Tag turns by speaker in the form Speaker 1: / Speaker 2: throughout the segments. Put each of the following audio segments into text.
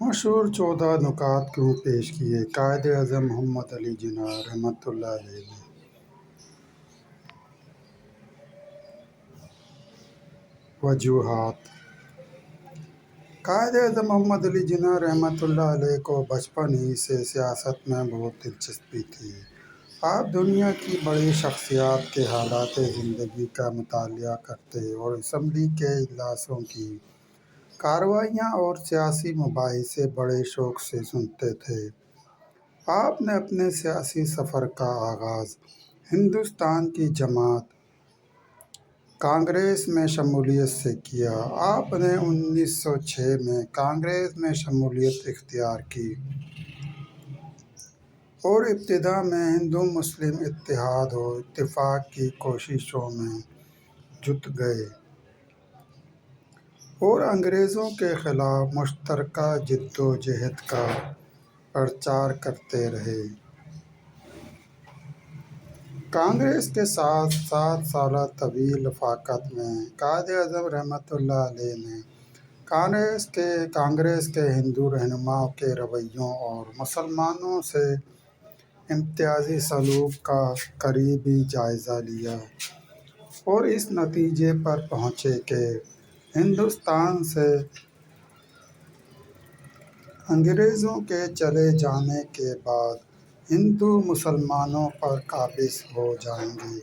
Speaker 1: مشہور 14 نکات کیوں پیش کیے قائد اعظم محمد علی جناح رحمۃ اللہ علیہ نے؟ وجوہات: قائد اعظم محمد علی جناح رحمۃ اللہ علیہ کو بچپن ہی سے سیاست میں بہت دلچسپی تھی۔ آپ دنیا کی بڑی شخصیات کے حالات زندگی کا مطالعہ کرتے اور اسمبلی کے اجلاسوں کی کارروائیاں اور سیاسی مباحث بڑے شوق سے سنتے تھے۔ آپ نے اپنے سیاسی سفر کا آغاز ہندوستان کی جماعت کانگریس میں شمولیت سے کیا۔ آپ نے 1906 میں کانگریس میں شمولیت اختیار کی اور ابتدا میں ہندو مسلم اتحاد و اتفاق کی کوششوں میں جٹ گئے اور انگریزوں کے خلاف مشترکہ جدوجہد کا پرچار کرتے رہے۔ کانگریس کے ساتھ 7 سالہ طویل رفاقت میں قائد اعظم رحمۃ اللہ علیہ نے کانگریس کے ہندو رہنماؤں کے رویوں اور مسلمانوں سے امتیازی سلوک کا قریبی جائزہ لیا اور اس نتیجے پر پہنچے کہ ہندوستان سے انگریزوں کے چلے جانے کے بعد ہندو مسلمانوں پر قابض ہو جائیں گے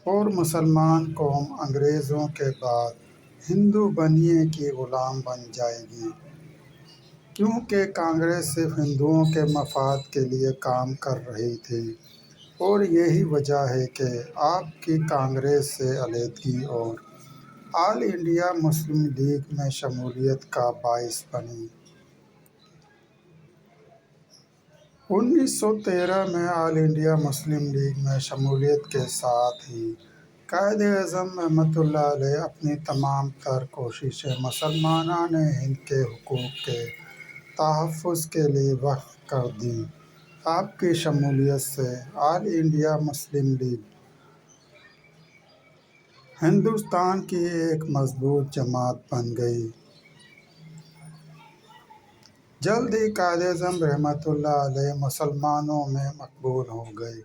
Speaker 1: اور مسلمان قوم انگریزوں کے بعد ہندو بنیے کی غلام بن جائے گی، کیونکہ کانگریس صرف ہندوؤں کے مفاد کے لیے کام کر رہی تھی اور یہی وجہ ہے کہ آپ کی کانگریس سے علیحدگی اور آل انڈیا مسلم لیگ میں شمولیت کا باعث بنی۔ 1913 میں آل انڈیا مسلم لیگ میں شمولیت کے ساتھ ہی قائد اعظم رحمۃ اللہ علیہ اپنی تمام تر کوششیں مسلمانان ہند کے حقوق کے تحفظ کے لیے وقف کر دیں۔ آپ کی شمولیت سے آل انڈیا مسلم لیگ ہندوستان کی ایک مضبوط جماعت بن گئی۔ جلد ہی قائد اعظم رحمۃ اللہ علیہ مسلمانوں میں مقبول ہو گئے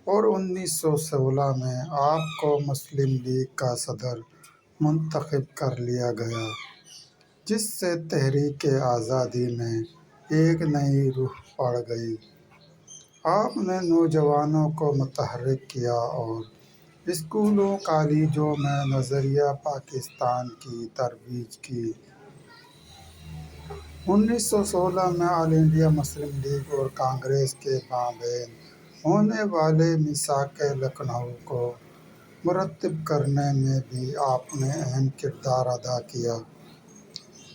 Speaker 1: اور 1916 میں آپ کو مسلم لیگ کا صدر منتخب کر لیا گیا، جس سے تحریک آزادی میں ایک نئی روح بڑھ گئی۔ آپ نے نوجوانوں کو متحرک کیا اور اسکولوں کالجوں میں نظریہ پاکستان کی ترویج کی۔ 1916 میں آل انڈیا مسلم لیگ اور کانگریس کے مابین ہونے والے میثاق لکھنؤ کو مرتب کرنے میں بھی آپ نے اہم کردار ادا کیا۔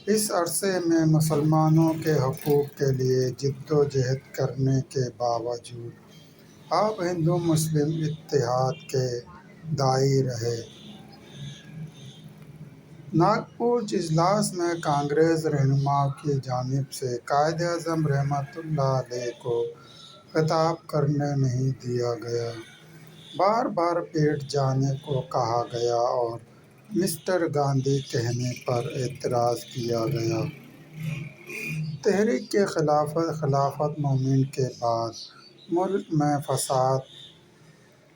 Speaker 1: اس عرصے میں مسلمانوں کے حقوق کے لیے جدوجہد کرنے کے باوجود آپ ہندو مسلم اتحاد کے داعی رہے۔ ناگپور اجلاس میں کانگریس رہنماؤں کی جانب سے قائد اعظم رحمۃ اللہ علیہ کو خطاب کرنے نہیں دیا گیا۔ بار بار بیٹھ جانے کو کہا گیا اور مسٹر گاندھی کہنے پر اعتراض کیا گیا۔ تحریک خلافت موومنٹ کے بعد ملک میں فساد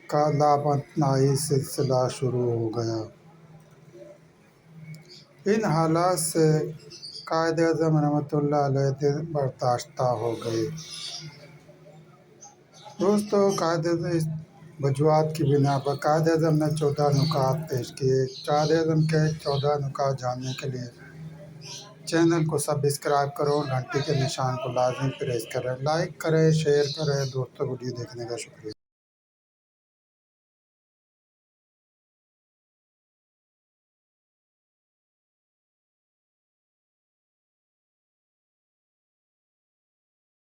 Speaker 1: کا لامتناہی سلسلہ شروع ہو گیا۔ ان حالات سے قائد اعظم رحمۃ اللہ علیہ دل برداشتہ ہو گئے۔ دوستو، اس وجوہات کی بنا پر قائد اعظم نے 14 نکات پیش کیے۔ قائد اعظم کے 14 نکات جاننے کے لیے چینل کو سبسکرائب کرو، گھنٹی کے نشان کو لازمی پریس کریں، لائک کریں، شیئر کریں۔ دوستو، ویڈیو دیکھنے کا شکریہ۔